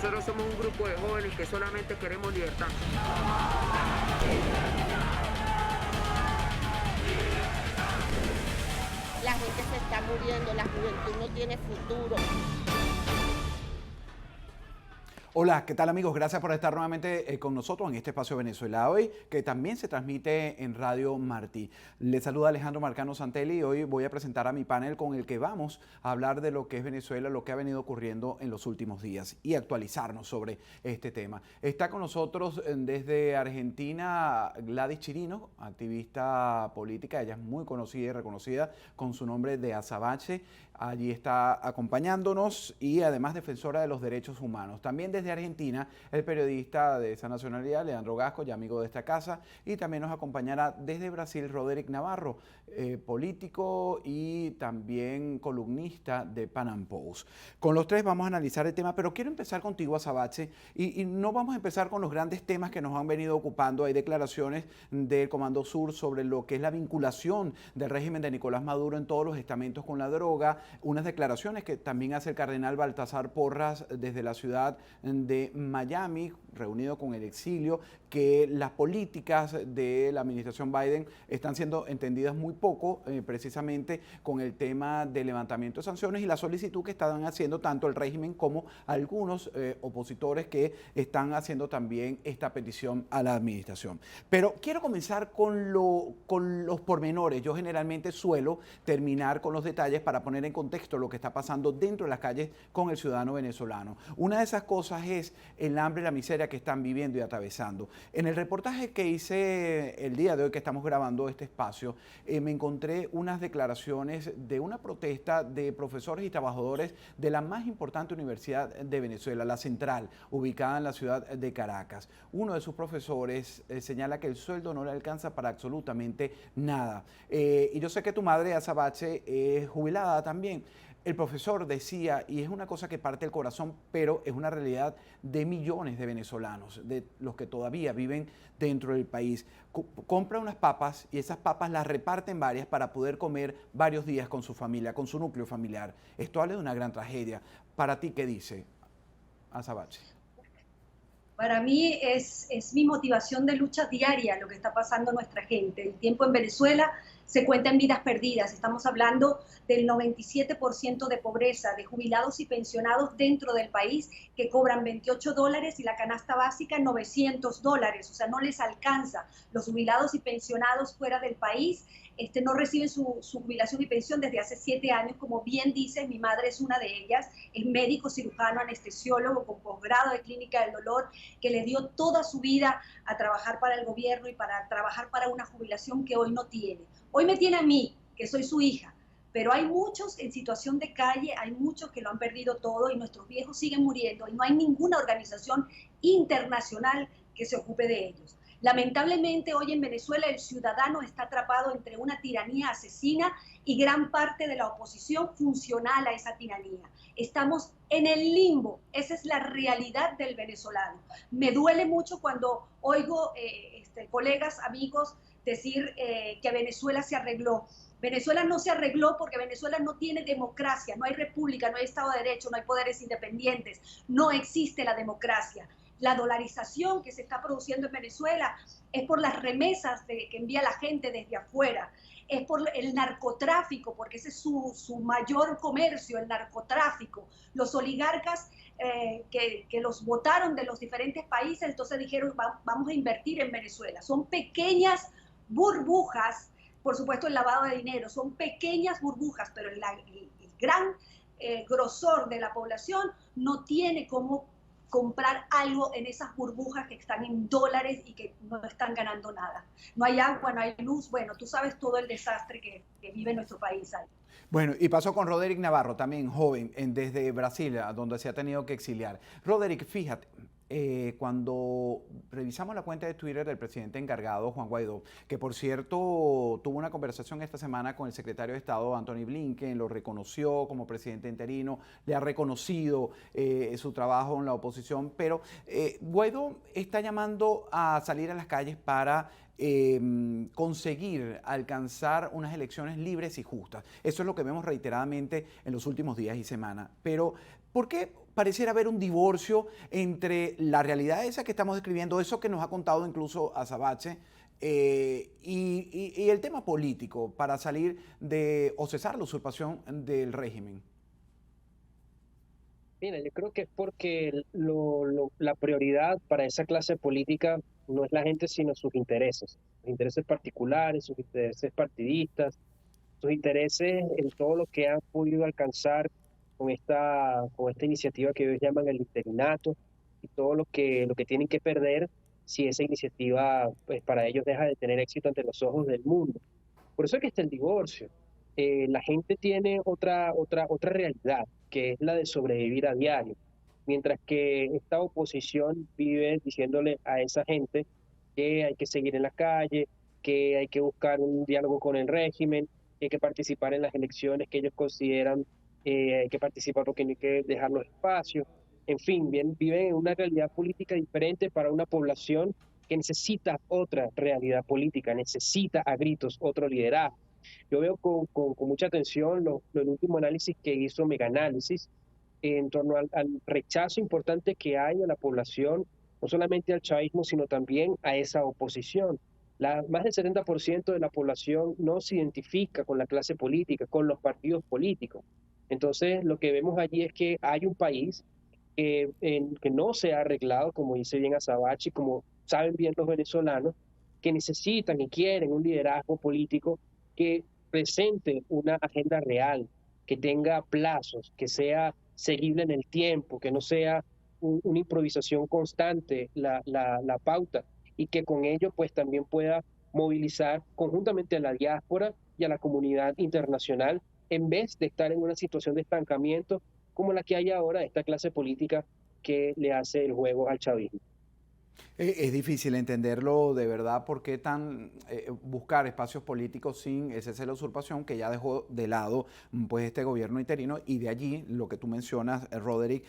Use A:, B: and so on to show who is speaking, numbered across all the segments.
A: Nosotros somos un grupo de jóvenes que solamente queremos libertad.
B: La gente se está muriendo, la juventud no tiene futuro.
C: Hola, ¿qué tal amigos? Gracias por estar nuevamente con nosotros en este espacio Venezuela Hoy, que también se transmite en Radio Martí. Les saluda Alejandro Marcano Santelli y hoy voy a presentar a mi panel con el que vamos a hablar de lo que es Venezuela, lo que ha venido ocurriendo en los últimos días y actualizarnos sobre este tema. Está con nosotros desde Argentina Gladys Chirino, activista política, ella es muy conocida y reconocida con su nombre de Azabache. Allí está acompañándonos y además defensora de los derechos humanos. También desde Argentina, el periodista de esa nacionalidad, Leandro Gasco, ya amigo de esta casa, y también nos acompañará desde Brasil, Roderick Navarro, político y también columnista de Panam Post. Con los tres vamos a analizar el tema, pero quiero empezar contigo, Azabache, y no vamos a empezar con los grandes temas que nos han venido ocupando. Hay declaraciones del Comando Sur sobre lo que es la vinculación del régimen de Nicolás Maduro en todos los estamentos con la droga, unas declaraciones que también hace el cardenal Baltasar Porras desde la ciudad de Miami, reunido con el exilio, que las políticas de la administración Biden están siendo entendidas muy poco, precisamente con el tema del levantamiento de sanciones y la solicitud que están haciendo tanto el régimen como algunos opositores que están haciendo también esta petición a la administración. Pero quiero comenzar con los pormenores. Yo generalmente suelo terminar con los detalles para poner en contexto lo que está pasando dentro de las calles con el ciudadano venezolano. Una de esas cosas es el hambre y la miseria que están viviendo y atravesando. En el reportaje que hice el día de hoy que estamos grabando este espacio, me encontré unas declaraciones de una protesta de profesores y trabajadores de la más importante universidad de Venezuela, la Central, ubicada en la ciudad de Caracas. Uno de sus profesores señala que el sueldo no le alcanza para absolutamente nada. Y yo sé que tu madre, Azabache, es jubilada también. El profesor decía, y es una cosa que parte del corazón, pero es una realidad de millones de venezolanos, de los que todavía viven dentro del país. Compra unas papas y esas papas las reparten varias para poder comer varios días con su familia, con su núcleo familiar. Esto habla de una gran tragedia. ¿Para ti qué dice, Azabache?
D: Para mí es mi motivación de lucha diaria lo que está pasando a nuestra gente. El tiempo en Venezuela se cuenta en vidas perdidas. Estamos hablando del 97% de pobreza, de jubilados y pensionados dentro del país que cobran $28 y la canasta básica $900. O sea, no les alcanza. Los jubilados y pensionados fuera del país no reciben su jubilación y pensión desde hace 7 años. Como bien dices, mi madre es una de ellas. Es médico, cirujano, anestesiólogo con posgrado de clínica del dolor, que le dio toda su vida a trabajar para el gobierno y para trabajar para una jubilación que hoy no tiene. Hoy me tiene a mí, que soy su hija, pero hay muchos en situación de calle, hay muchos que lo han perdido todo y nuestros viejos siguen muriendo y no hay ninguna organización internacional que se ocupe de ellos. Lamentablemente hoy en Venezuela el ciudadano está atrapado entre una tiranía asesina y gran parte de la oposición funcional a esa tiranía. Estamos en el limbo, esa es la realidad del venezolano. Me duele mucho cuando oigo colegas, amigos, decir que Venezuela se arregló. Venezuela no se arregló porque Venezuela no tiene democracia, no hay república, no hay Estado de Derecho, no hay poderes independientes, no existe la democracia. La dolarización que se está produciendo en Venezuela es por las remesas que envía la gente desde afuera, es por el narcotráfico, porque ese es su mayor comercio, el narcotráfico. Los oligarcas que los votaron de los diferentes países, entonces dijeron, vamos a invertir en Venezuela. Son pequeñas burbujas, por supuesto el lavado de dinero, son pequeñas burbujas, pero el gran grosor de la población no tiene cómo comprar algo en esas burbujas que están en dólares y que no están ganando nada. No hay agua, no hay luz, bueno, tú sabes todo el desastre que vive nuestro país ahí.
C: Bueno, y pasó con Roderick Navarro, también joven, desde Brasil, a donde se ha tenido que exiliar. Roderick, fíjate, cuando revisamos la cuenta de Twitter del presidente encargado, Juan Guaidó, que por cierto tuvo una conversación esta semana con el secretario de Estado, Antony Blinken, lo reconoció como presidente interino, le ha reconocido su trabajo en la oposición, pero Guaidó está llamando a salir a las calles para conseguir alcanzar unas elecciones libres y justas. Eso es lo que vemos reiteradamente en los últimos días y semanas. Pero, ¿por qué pareciera haber un divorcio entre la realidad esa que estamos describiendo, eso que nos ha contado incluso Azabache, y el tema político para salir de o cesar la usurpación del régimen?
E: Mira, yo creo que es porque la prioridad para esa clase política no es la gente, sino sus intereses particulares, sus intereses partidistas, sus intereses en todo lo que han podido alcanzar con esta iniciativa que ellos llaman el interinato y todo lo que tienen que perder si esa iniciativa, pues para ellos deja de tener éxito ante los ojos del mundo. Por eso es que está el divorcio. La gente tiene otra realidad, que es la de sobrevivir a diario, mientras que esta oposición vive diciéndole a esa gente que hay que seguir en la calle, que hay que buscar un diálogo con el régimen, que hay que participar en las elecciones que ellos consideran hay que participar porque no hay que dejar los espacios. En fin, viven en una realidad política diferente para una población que necesita otra realidad política, necesita a gritos otro liderazgo. Yo veo con mucha atención el último análisis que hizo Megaanálisis en torno al rechazo importante que hay a la población, no solamente al chavismo, sino también a esa oposición. Más del 70% de la población no se identifica con la clase política, con los partidos políticos. Entonces, lo que vemos allí es que hay un país que no se ha arreglado, como dice bien Azabache, como saben bien los venezolanos, que necesitan y quieren un liderazgo político que presente una agenda real, que tenga plazos, que sea seguible en el tiempo, que no sea una improvisación constante la pauta, y que con ello pues también pueda movilizar conjuntamente a la diáspora y a la comunidad internacional, en vez de estar en una situación de estancamiento como la que hay ahora, esta clase política que le hace el juego al chavismo.
C: Es difícil entenderlo de verdad, por qué buscar espacios políticos sin ese cese de la usurpación que ya dejó de lado pues este gobierno interino, y de allí lo que tú mencionas, Roderick,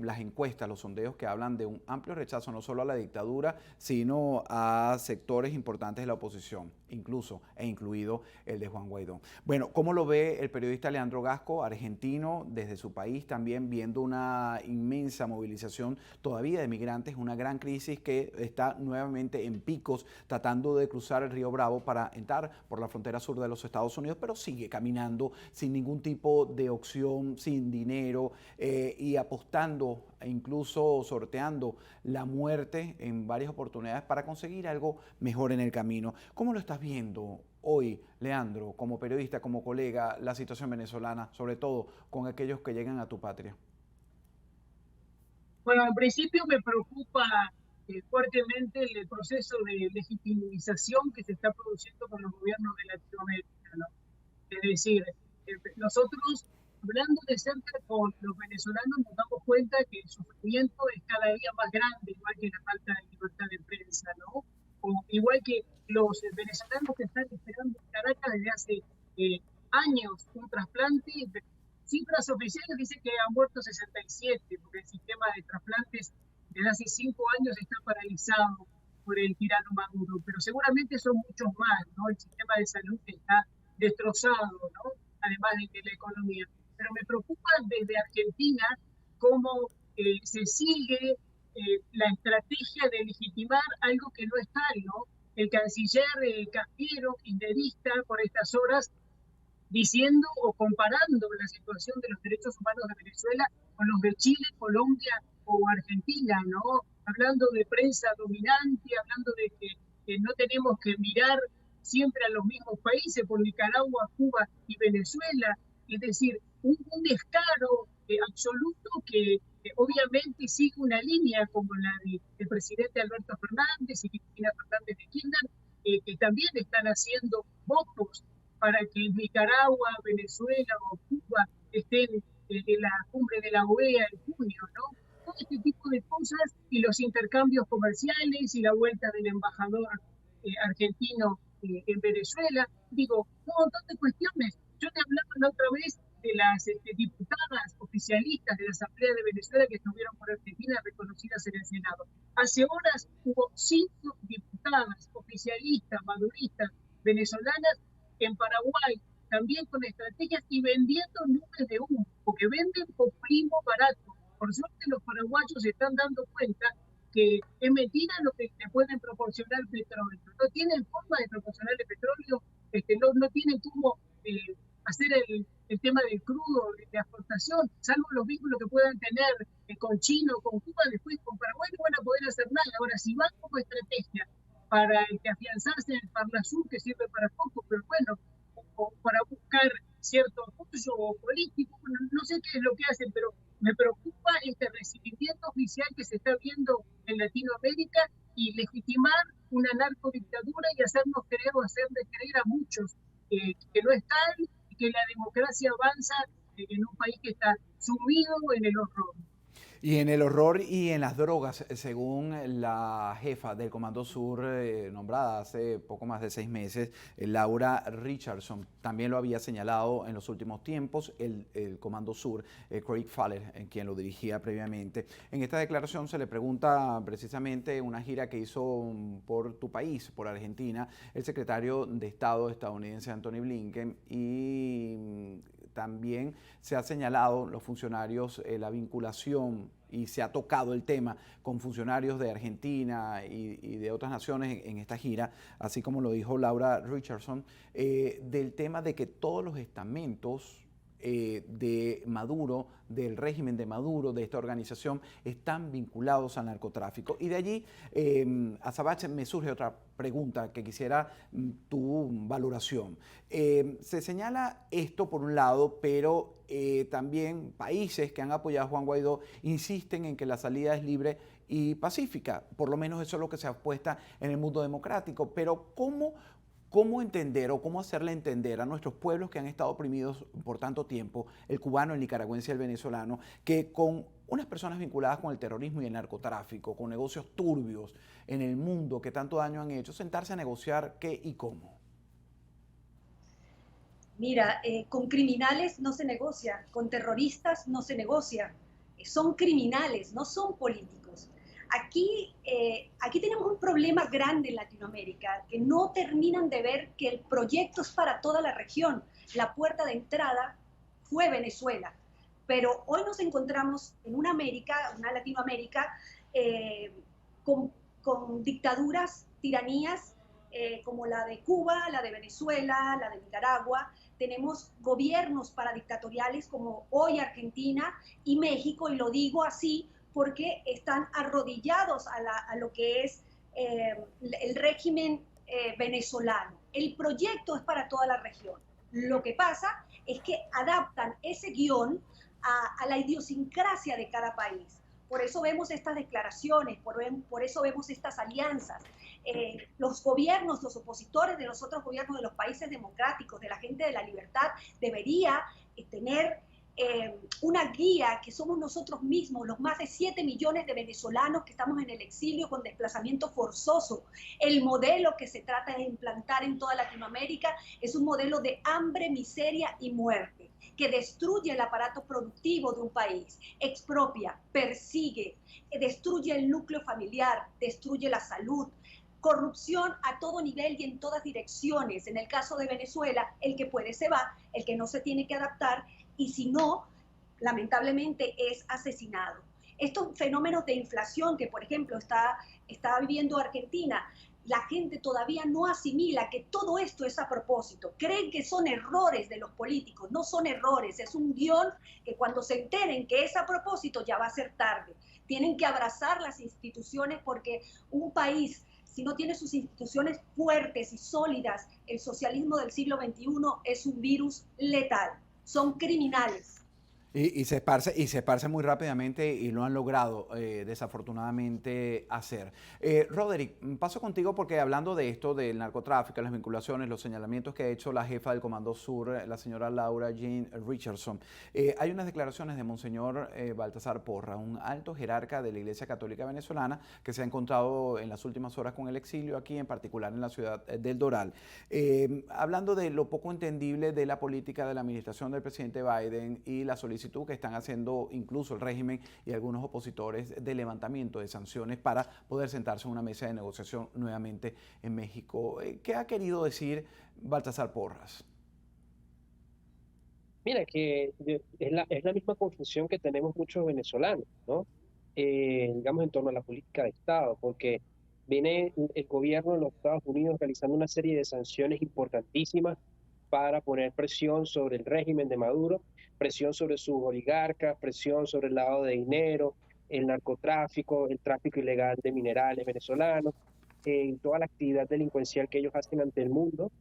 C: las encuestas, los sondeos que hablan de un amplio rechazo no solo a la dictadura, sino a sectores importantes de la oposición, incluido el de Juan Guaidó. Bueno, ¿cómo lo ve el periodista Leandro Gasco, argentino, desde su país también viendo una inmensa movilización todavía de migrantes, una gran crisis que está nuevamente en picos, tratando de cruzar el río Bravo para entrar por la frontera sur de los Estados Unidos, pero sigue caminando sin ningún tipo de opción, sin dinero, y apostando e incluso sorteando la muerte en varias oportunidades para conseguir algo mejor en el camino? ¿Cómo lo estás viendo hoy, Leandro, como periodista, como colega, la situación venezolana, sobre todo con aquellos que llegan a tu patria?
F: Bueno, al principio me preocupa fuertemente el proceso de legitimización que se está produciendo con los gobiernos de Latinoamérica, ¿no? Es decir, nosotros, hablando de cerca con los venezolanos, nos damos cuenta que el sufrimiento es cada día más grande, igual que la falta de libertad de prensa, ¿no? Igual que los venezolanos que están esperando en Caracas desde hace años un trasplante. Cifras oficiales dicen que han muerto 67, porque el sistema de trasplantes desde hace 5 años está paralizado por el tirano Maduro, pero seguramente son muchos más, ¿no? El sistema de salud está destrozado, ¿no? Además de la economía. Pero me preocupa desde Argentina cómo se sigue la estrategia de legitimar algo que no es tal, ¿no? El canciller Cafiero, kirchnerista, por estas horas, diciendo o comparando la situación de los derechos humanos de Venezuela con los de Chile, Colombia o Argentina, ¿no? Hablando de prensa dominante, hablando de que no tenemos que mirar siempre a los mismos países, por Nicaragua, Cuba y Venezuela. Es decir, un descaro absoluto que obviamente sigue una línea como la del presidente Alberto Fernández y Cristina Fernández de Kirchner, que también están haciendo votos para que Nicaragua, Venezuela o Cuba estén en la cumbre de la OEA en junio, ¿no? Todo este tipo de cosas y los intercambios comerciales y la vuelta del embajador argentino en Venezuela. Digo, un montón de cuestiones. Yo te hablaba la otra vez de las diputadas oficialistas de la Asamblea de Venezuela que estuvieron por Argentina reconocidas en el Senado. Hace horas hubo 5 diputadas oficialistas oficialistas, maduristas, venezolanas, en Paraguay, también con estrategias y vendiendo nubes de humo, porque venden populismo barato. Por suerte los paraguayos se están dando cuenta que es mentira lo que le pueden proporcionar petróleo. No tienen forma de proporcionarle petróleo, no tienen cómo hacer el tema del crudo, de exportación, salvo los vínculos que puedan tener con China o con Cuba, después con Paraguay no van a poder hacer nada. Ahora, si van como estrategia para afianzarse en el Parnasur, que sirve para poco, pero bueno, o para buscar cierto apoyo político, no sé qué es lo que hacen, pero me preocupa este recibimiento oficial que se está viendo en Latinoamérica y legitimar una narcodictadura y hacernos creer o hacerles creer a muchos que no es tal y que la democracia avanza en un país que está sumido en el horror.
C: Y en el horror y en las drogas, según la jefa del Comando Sur, nombrada hace poco más de 6 meses, Laura Richardson, también lo había señalado en los últimos tiempos el Comando Sur, Craig Fowler, quien lo dirigía previamente. En esta declaración se le pregunta precisamente una gira que hizo por tu país, por Argentina, el secretario de Estado estadounidense Antony Blinken, y también se ha señalado los funcionarios la vinculación y se ha tocado el tema con funcionarios de Argentina y de otras naciones en esta gira, así como lo dijo Laura Richardson, del tema de que todos los estamentos de Maduro, del régimen de Maduro, de esta organización, están vinculados al narcotráfico. Y de allí, Azabache, me surge otra pregunta que quisiera tu valoración. Se señala esto por un lado, pero también países que han apoyado a Juan Guaidó insisten en que la salida es libre y pacífica. Por lo menos eso es lo que se apuesta en el mundo democrático. Pero ¿cómo entender o cómo hacerle entender a nuestros pueblos que han estado oprimidos por tanto tiempo, el cubano, el nicaragüense y el venezolano, que con unas personas vinculadas con el terrorismo y el narcotráfico, con negocios turbios en el mundo que tanto daño han hecho, sentarse a negociar qué y cómo?
D: Mira, con criminales no se negocia, con terroristas no se negocia. Son criminales, no son políticos. Aquí tenemos un problema grande en Latinoamérica, que no terminan de ver que el proyecto es para toda la región. La puerta de entrada fue Venezuela, pero hoy nos encontramos en una Latinoamérica, con dictaduras, tiranías, como la de Cuba, la de Venezuela, la de Nicaragua. Tenemos gobiernos paradictatoriales como hoy Argentina y México, y lo digo así porque están arrodillados a lo que es el régimen venezolano. El proyecto es para toda la región. Lo que pasa es que adaptan ese guión a la idiosincrasia de cada país. Por eso vemos estas declaraciones, por eso vemos estas alianzas. Los gobiernos, los opositores de los otros gobiernos de los países democráticos, de la gente de la libertad, debería tener una guía que somos nosotros mismos, los más de 7 millones de venezolanos que estamos en el exilio con desplazamiento forzoso. El modelo que se trata de implantar en toda Latinoamérica es un modelo de hambre, miseria y muerte, que destruye el aparato productivo de un país, expropia, persigue, destruye el núcleo familiar, destruye la salud, corrupción a todo nivel y en todas direcciones. En el caso de Venezuela, el que puede se va, el que no se tiene que adaptar, y si no, lamentablemente es asesinado. Estos fenómenos de inflación que, por ejemplo, está viviendo Argentina, la gente todavía no asimila que todo esto es a propósito. Creen que son errores de los políticos. No son errores, es un guión que cuando se enteren que es a propósito ya va a ser tarde. Tienen que abrazar las instituciones, porque un país, si no tiene sus instituciones fuertes y sólidas, el socialismo del siglo XXI es un virus letal. Son criminales.
C: Y se esparce muy rápidamente y lo han logrado desafortunadamente hacer. Roderick, paso contigo porque hablando de esto, del narcotráfico, las vinculaciones, los señalamientos que ha hecho la jefa del Comando Sur, la señora Laura Jean Richardson, hay unas declaraciones de Monseñor Baltasar Porra, un alto jerarca de la Iglesia Católica Venezolana que se ha encontrado en las últimas horas con el exilio aquí, en particular en la ciudad del Doral, hablando de lo poco entendible de la política de la administración del presidente Biden y la solicitud solicitud que están haciendo incluso el régimen y algunos opositores de levantamiento de sanciones para poder sentarse en una mesa de negociación nuevamente en México. ¿Qué ha querido decir Baltasar Porras?
E: Mira, que es la misma confusión que tenemos muchos venezolanos, ¿no? Digamos, en torno a la política de Estado, porque viene el gobierno de los Estados Unidos realizando una serie de sanciones importantísimas para poner presión sobre el régimen de Maduro, presión sobre sus oligarcas, presión sobre el lavado de dinero, el narcotráfico, el tráfico ilegal de minerales venezolanos, toda la actividad delincuencial que ellos hacen ante el mundo,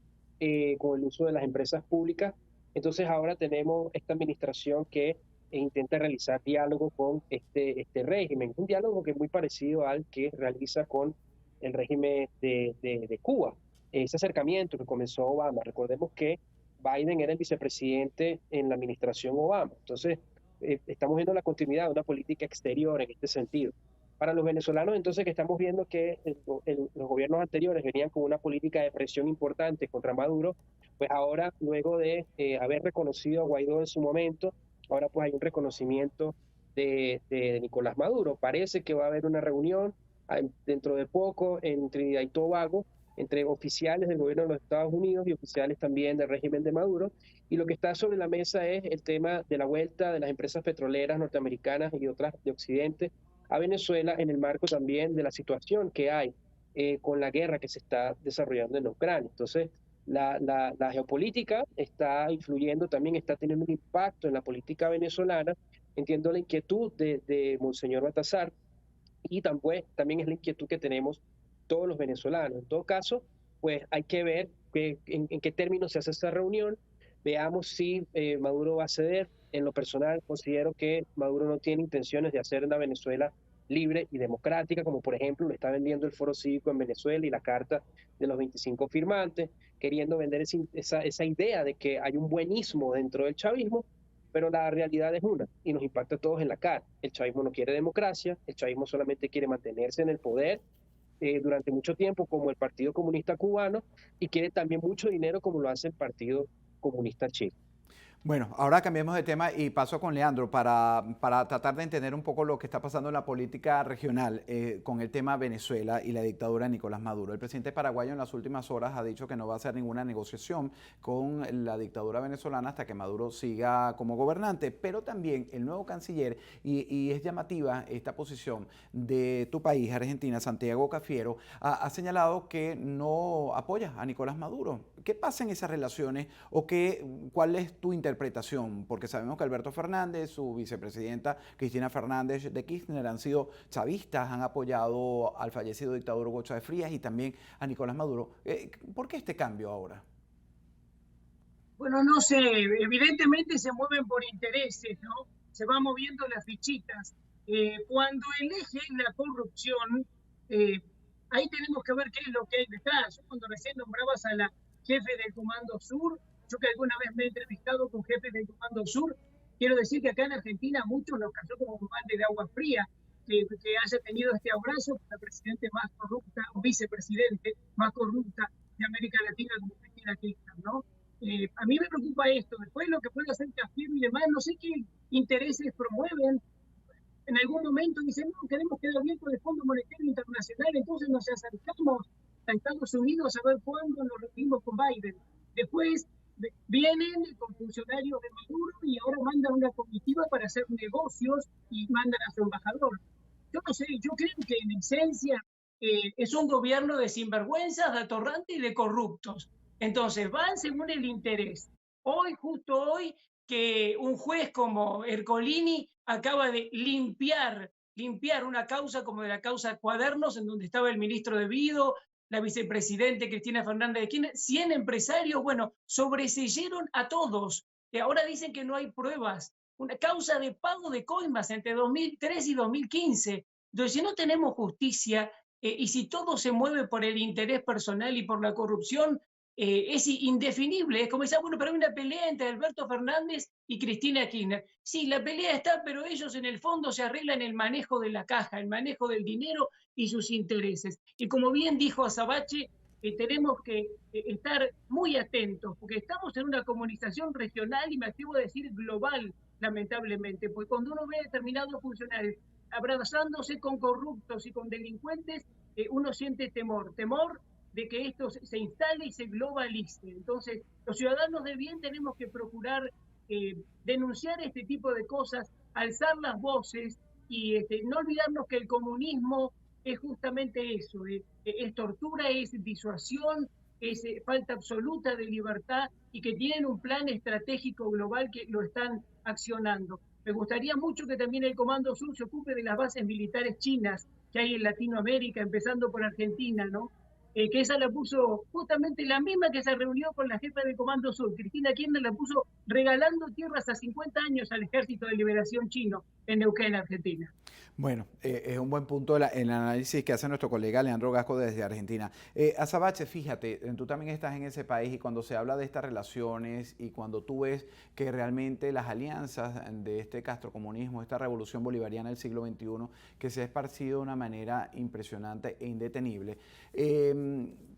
E: con el uso de las empresas públicas. Entonces ahora tenemos esta administración que intenta realizar diálogo con este régimen, un diálogo que es muy parecido al que realiza con el régimen de Cuba. Ese acercamiento que comenzó Obama, recordemos que Biden era el vicepresidente en la administración Obama, entonces estamos viendo la continuidad de una política exterior en este sentido. Para los venezolanos, entonces, que estamos viendo que los gobiernos anteriores venían con una política de presión importante contra Maduro, pues ahora, luego de haber reconocido a Guaidó en su momento, ahora pues hay un reconocimiento de Nicolás Maduro. Parece que va a haber una reunión dentro de poco en Trinidad y Tobago entre oficiales del gobierno de los Estados Unidos y oficiales también del régimen de Maduro. Y lo que está sobre la mesa es el tema de la vuelta de las empresas petroleras norteamericanas y otras de Occidente a Venezuela, en el marco también de la situación que hay con la guerra que se está desarrollando en Ucrania. Entonces, la geopolítica está influyendo también, está teniendo un impacto en la política venezolana. Entiendo la inquietud de Monseñor Baltasar y también es la inquietud que tenemos todos los venezolanos. En todo caso, pues hay que ver en qué términos se hace esta reunión. Veamos si Maduro va a ceder. En lo personal, considero que Maduro no tiene intenciones de hacer una Venezuela libre y democrática, como por ejemplo lo está vendiendo el Foro Cívico en Venezuela y la Carta de los 25 firmantes, queriendo vender esa idea de que hay un buenismo dentro del chavismo, pero la realidad es una y nos impacta a todos en la cara. El chavismo no quiere democracia, el chavismo solamente quiere mantenerse en el poder durante mucho tiempo como el Partido Comunista Cubano y quiere también mucho dinero como lo hace el Partido Comunista Chino.
C: Bueno, ahora cambiemos de tema y paso con Leandro para tratar de entender un poco lo que está pasando en la política regional con el tema Venezuela y la dictadura de Nicolás Maduro. El presidente paraguayo en las últimas horas ha dicho que no va a hacer ninguna negociación con la dictadura venezolana hasta que Maduro siga como gobernante, pero también el nuevo canciller, y es llamativa esta posición de tu país, Argentina, Santiago Cafiero, ha señalado que no apoya a Nicolás Maduro. ¿Qué pasa en esas relaciones o cuál es tu interpretación? Porque sabemos que Alberto Fernández, su vicepresidenta Cristina Fernández de Kirchner han sido chavistas, han apoyado al fallecido dictador Hugo Chávez Frías y también a Nicolás Maduro. ¿Por qué este cambio ahora?
F: Bueno, no sé, evidentemente se mueven por intereses, ¿no? Se van moviendo las fichitas. Cuando el eje es la corrupción, ahí tenemos que ver qué es lo que hay detrás. Yo cuando recién nombrabas a la jefe del Comando Sur, yo que alguna vez me he entrevistado con jefes del Comando Sur, quiero decir que acá en Argentina muchos los cayó como un balde de agua fría que haya tenido este abrazo con la presidente más corrupta o vicepresidente más corrupta de América Latina como Cristina Kirchner, ¿no? A mí me preocupa esto, después lo que puede hacer Cafiero y demás, no sé qué intereses promueven. En algún momento dicen, no, queremos quedar bien con el Fondo Monetario Internacional, entonces nos acercamos a Estados Unidos a ver cuándo nos reunimos con Biden. Después vienen con funcionarios de Maduro y ahora mandan una comitiva para hacer negocios y mandan a su embajador. Yo no sé, yo creo que en esencia es un gobierno de sinvergüenzas, de atorrantes y de corruptos. Entonces van según el interés. Justo hoy, que un juez como Ercolini acaba de limpiar una causa como de la causa Cuadernos, en donde estaba el ministro de Vido, la vicepresidente Cristina Fernández de Kirchner, 100 empresarios, bueno, sobreseyeron a todos. Y ahora dicen que no hay pruebas. Una causa de pago de coimas entre 2003 y 2015. Entonces, si no tenemos justicia y si todo se mueve por el interés personal y por la corrupción, es indefinible. Es como decir, bueno, pero hay una pelea entre Alberto Fernández y Cristina Kirchner. Sí, la pelea está, pero ellos en el fondo se arreglan el manejo de la caja, el manejo del dinero y sus intereses. Y como bien dijo Azabache, tenemos que estar muy atentos, porque estamos en una comunicación regional y me atrevo a decir global, lamentablemente, porque cuando uno ve determinados funcionarios abrazándose con corruptos y con delincuentes, uno siente temor de que esto se instale y se globalice. Entonces, los ciudadanos de bien tenemos que procurar denunciar este tipo de cosas, alzar las voces y no olvidarnos que el comunismo es justamente eso, es tortura, es disuasión, es falta absoluta de libertad y que tienen un plan estratégico global que lo están accionando. Me gustaría mucho que también el Comando Sur se ocupe de las bases militares chinas que hay en Latinoamérica, empezando por Argentina, ¿no? Que esa la puso justamente la misma que se reunió con la jefa del Comando Sur, Cristina Kirchner, la puso regalando tierras a 50 años al Ejército de Liberación Chino en Neuquén, Argentina.
C: Bueno, es un buen punto el análisis que hace nuestro colega Leandro Gasco desde Argentina. Azabache, fíjate, tú también estás en ese país y cuando se habla de estas relaciones y cuando tú ves que realmente las alianzas de este castrocomunismo, esta revolución bolivariana del siglo XXI, que se ha esparcido de una manera impresionante e indetenible,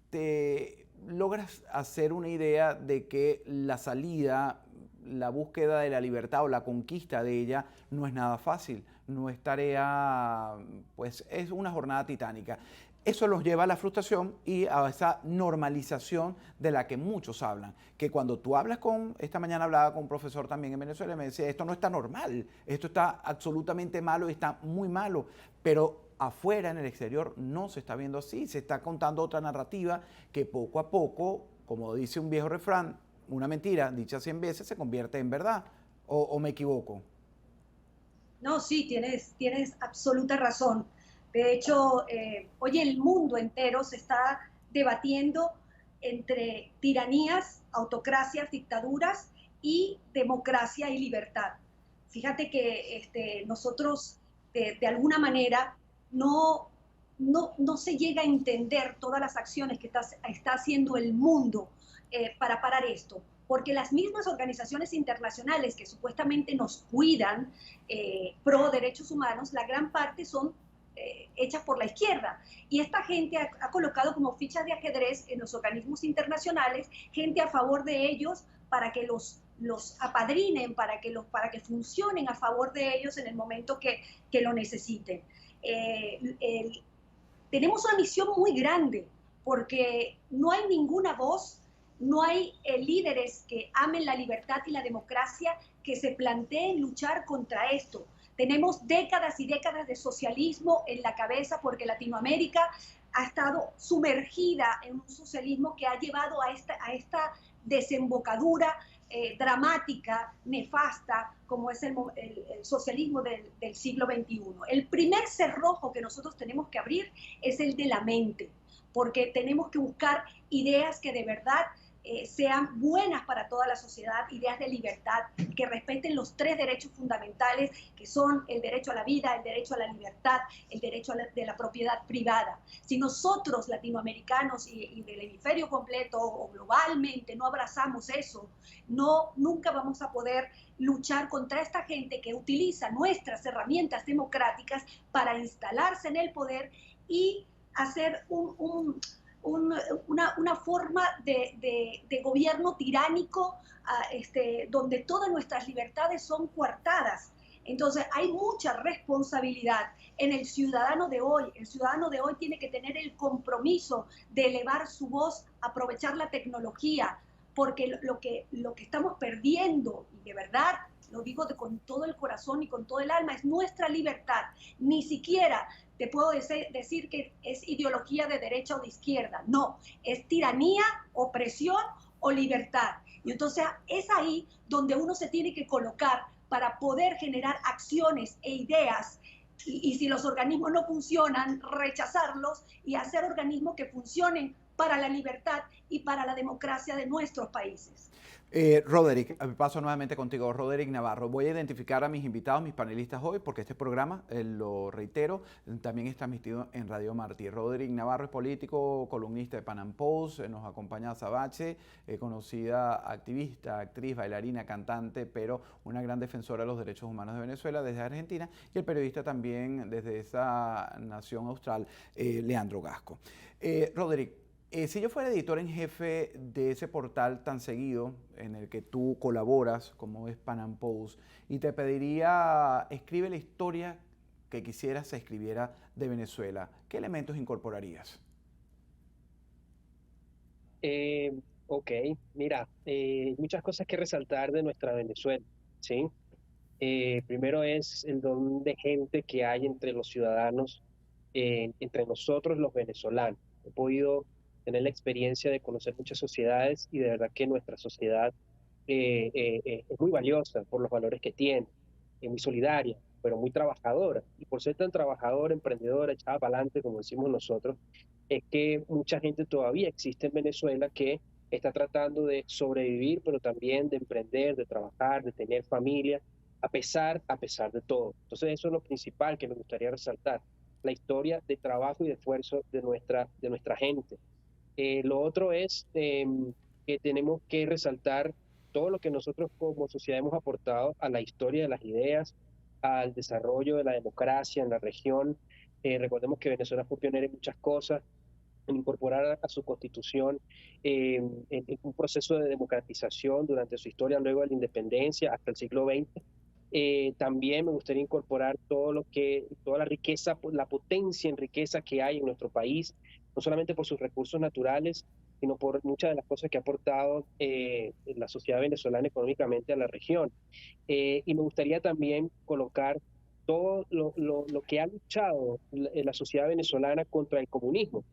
C: te logras hacer una idea de que la salida, la búsqueda de la libertad o la conquista de ella no es nada fácil, no es tarea, pues es una jornada titánica. Eso los lleva a la frustración y a esa normalización de la que muchos hablan. Que cuando tú hablas esta mañana hablaba con un profesor también en Venezuela y me decía, esto no está normal, esto está absolutamente malo y está muy malo, pero afuera, en el exterior, no se está viendo así, se está contando otra narrativa que poco a poco, como dice un viejo refrán, una mentira dicha 100 veces se convierte en verdad, o me equivoco.
D: No, sí, tienes absoluta razón. De hecho, hoy el mundo entero se está debatiendo entre tiranías, autocracias, dictaduras y democracia y libertad. Fíjate que nosotros, de alguna manera, no se llega a entender todas las acciones que está haciendo el mundo para parar esto. Porque las mismas organizaciones internacionales que supuestamente nos cuidan pro derechos humanos, la gran parte son hechas por la izquierda. Y esta gente ha colocado como fichas de ajedrez en los organismos internacionales gente a favor de ellos para que los apadrinen, para que funcionen a favor de ellos en el momento que lo necesiten. Tenemos una misión muy grande porque no hay ninguna voz, no hay líderes que amen la libertad y la democracia que se planteen luchar contra esto. Tenemos décadas y décadas de socialismo en la cabeza porque Latinoamérica ha estado sumergida en un socialismo que ha llevado a esta desembocadura dramática, nefasta, como es el socialismo del siglo XXI. El primer cerrojo que nosotros tenemos que abrir es el de la mente, porque tenemos que buscar ideas que de verdad sean buenas para toda la sociedad, ideas de libertad, que respeten los 3 derechos fundamentales, que son el derecho a la vida, el derecho a la libertad, el derecho de la propiedad privada. Si nosotros, latinoamericanos y del hemisferio completo o globalmente, no abrazamos eso, nunca vamos a poder luchar contra esta gente que utiliza nuestras herramientas democráticas para instalarse en el poder y hacer una forma de gobierno tiránico donde todas nuestras libertades son coartadas. Entonces hay mucha responsabilidad en el ciudadano de hoy. El ciudadano de hoy tiene que tener el compromiso de elevar su voz, aprovechar la tecnología, porque lo que estamos perdiendo, y de verdad lo digo con todo el corazón y con todo el alma, es nuestra libertad. Ni siquiera te puedo decir que es ideología de derecha o de izquierda. No, es tiranía, opresión o libertad. Y entonces es ahí donde uno se tiene que colocar para poder generar acciones e ideas. Y si los organismos no funcionan, rechazarlos y hacer organismos que funcionen para la libertad y para la democracia de nuestros países.
C: Roderick, paso nuevamente contigo. Roderick Navarro, voy a identificar a mis invitados, mis panelistas hoy, porque este programa, lo reitero, también está emitido en Radio Martí. Roderick Navarro es político, columnista de Panam Post, nos acompaña Azabache, conocida activista, actriz, bailarina, cantante, pero una gran defensora de los derechos humanos de Venezuela desde Argentina, y el periodista también desde esa nación austral, Leandro Gasco. Roderick, Si yo fuera editor en jefe de ese portal tan seguido en el que tú colaboras, como es Pan Am Post, y te pediría, escribe la historia que quisieras se escribiera de Venezuela, ¿qué elementos incorporarías?
E: Ok, mira, muchas cosas que resaltar de nuestra Venezuela, ¿sí? Primero es el don de gente que hay entre los ciudadanos, entre nosotros los venezolanos. He podido tener la experiencia de conocer muchas sociedades y de verdad que nuestra sociedad es muy valiosa por los valores que tiene, es muy solidaria, pero muy trabajadora. Y por ser tan trabajadora, emprendedora, echada para adelante, como decimos nosotros, es que mucha gente todavía existe en Venezuela que está tratando de sobrevivir, pero también de emprender, de trabajar, de tener familia, a pesar de todo. Entonces eso es lo principal que me gustaría resaltar, la historia de trabajo y de esfuerzo de nuestra gente. Lo otro es que tenemos que resaltar todo lo que nosotros como sociedad hemos aportado a la historia de las ideas, al desarrollo de la democracia en la región. Recordemos que Venezuela fue pionera en muchas cosas, en incorporar a su constitución en un proceso de democratización durante su historia luego de la independencia hasta el siglo XX. También me gustaría incorporar toda la riqueza, la potencia en riqueza que hay en nuestro país, no solamente por sus recursos naturales, sino por muchas de las cosas que ha aportado la sociedad venezolana económicamente a la región. Y me gustaría también colocar todo lo que ha luchado la sociedad venezolana contra el comunismo,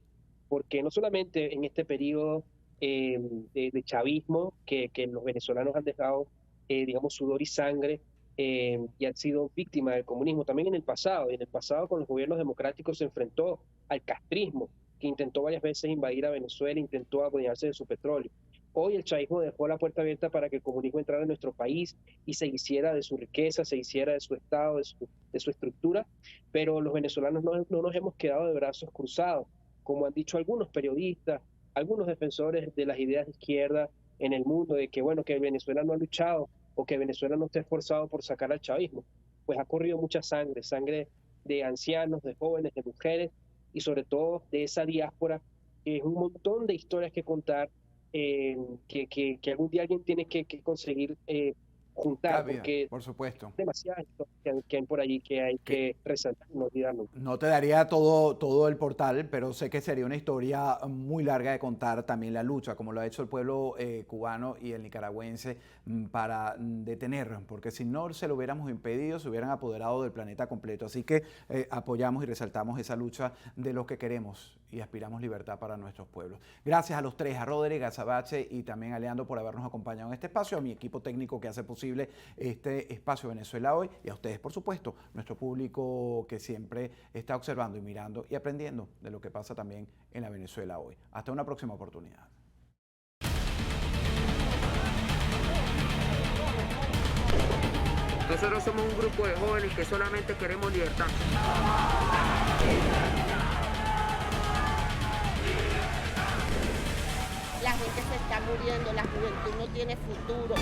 E: porque no solamente en este periodo de chavismo que los venezolanos han dejado, digamos, sudor y sangre, y han sido víctimas del comunismo, también en el pasado. Y en el pasado con los gobiernos democráticos se enfrentó al castrismo, que intentó varias veces invadir a Venezuela, intentó adueñarse de su petróleo. Hoy el chavismo dejó la puerta abierta para que el comunismo entrara en nuestro país y se hiciera de su riqueza, se hiciera de su Estado, de su estructura, pero los venezolanos no nos hemos quedado de brazos cruzados, como han dicho algunos periodistas, algunos defensores de las ideas de izquierda en el mundo, de que, bueno, que Venezuela no ha luchado o que Venezuela no esté esforzado por sacar al chavismo. Pues ha corrido mucha sangre, sangre de ancianos, de jóvenes, de mujeres y sobre todo de esa diáspora, que es un montón de historias que contar, que algún día alguien tiene que conseguir juntar, porque
C: por supuesto.
E: Demasiadas historias que hay por allí que hay que resaltar y no olvidarnos.
C: No te daría todo el portal, pero sé que sería una historia muy larga de contar también la lucha, como lo ha hecho el pueblo cubano y el nicaragüense para detener, porque si no se lo hubiéramos impedido, se hubieran apoderado del planeta completo. Así que apoyamos y resaltamos esa lucha de los que queremos y aspiramos libertad para nuestros pueblos. Gracias a los tres, a Roderick, a Sabache y también a Leandro por habernos acompañado en este espacio, a mi equipo técnico que hace posible este espacio Venezuela Hoy y a ustedes, por supuesto, nuestro público que siempre está observando y mirando y aprendiendo de lo que pasa también en la Venezuela Hoy. Hasta una próxima oportunidad.
A: Nosotros somos un grupo de jóvenes que solamente queremos libertad.
B: La gente se está muriendo, la juventud no tiene futuro.